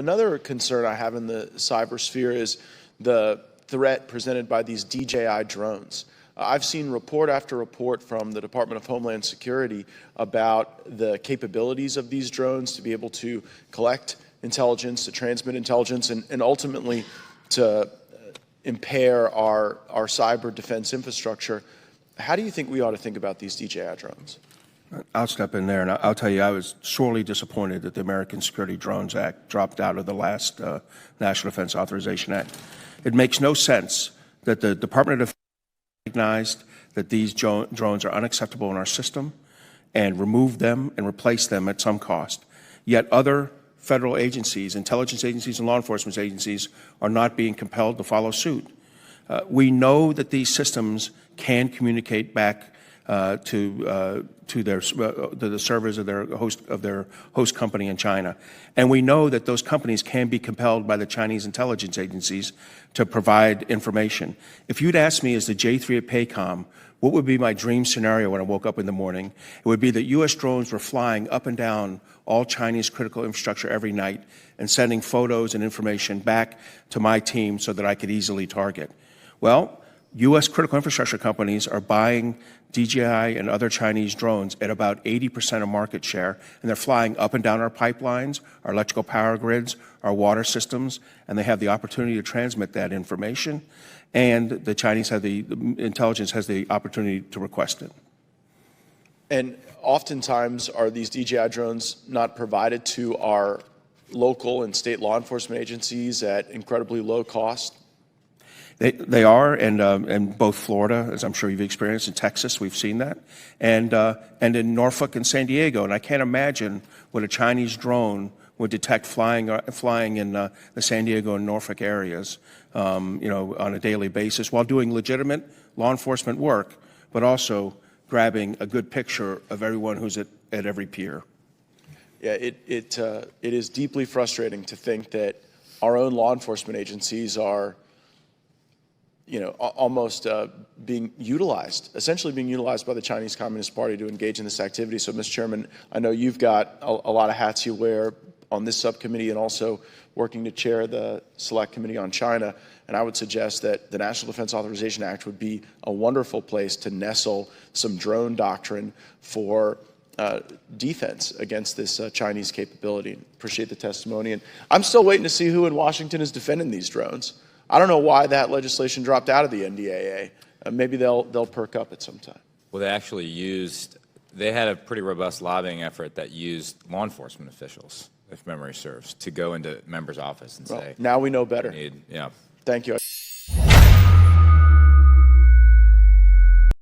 Another concern I have in the cybersphere is the threat presented by these DJI drones. I've seen report after report from the Department of Homeland Security about the capabilities of these drones to be able to collect intelligence, to transmit intelligence, and ultimately to impair our cyber defense infrastructure. How do you think we ought to think about these DJI drones? I'll step in there, and I'll tell you, I was sorely disappointed that the American Security Drones Act dropped out of the last National Defense Authorization Act. It makes no sense that the Department of Defense recognized that these drones are unacceptable in our system and removed them and replaced them at some cost. Yet other federal agencies, intelligence agencies and law enforcement agencies are not being compelled to follow suit. We know that these systems can communicate back to the servers of their host company in China, and we know that those companies can be compelled by the Chinese intelligence agencies to provide information. If you'd asked me as the J3 at PACOM, what would be my dream scenario when I woke up in the morning, it would be that U.S. drones were flying up and down all Chinese critical infrastructure every night and sending photos and information back to my team so that I could easily target. Well, U.S. critical infrastructure companies are buying DJI and other Chinese drones at about 80% of market share, and they're flying up and down our pipelines, our electrical power grids, our water systems, and they have the opportunity to transmit that information, and the Chinese have the intelligence has the opportunity to request it. And oftentimes are these DJI drones not provided to our local and state law enforcement agencies at incredibly low cost? They are, and both Florida, as I'm sure you've experienced, in Texas, we've seen that, and in Norfolk and San Diego. And I can't imagine what a Chinese drone would detect flying in the San Diego and Norfolk areas, on a daily basis, while doing legitimate law enforcement work, but also grabbing a good picture of everyone who's at every pier. Yeah, it is deeply frustrating to think that our own law enforcement agencies are almost being utilized, essentially being utilized by the Chinese Communist Party to engage in this activity. So, Mr. Chairman, I know you've got a lot of hats you wear on this subcommittee and also working to chair the Select Committee on China. And I would suggest that the National Defense Authorization Act would be a wonderful place to nestle some drone doctrine for defense against this Chinese capability. Appreciate the testimony. And I'm still waiting to see who in Washington is defending these drones. I don't know why that legislation dropped out of the NDAA. Maybe they'll perk up at some time. Well, they had a pretty robust lobbying effort that used law enforcement officials, if memory serves, to go into members' office and say, now we know better. Yeah. Thank you.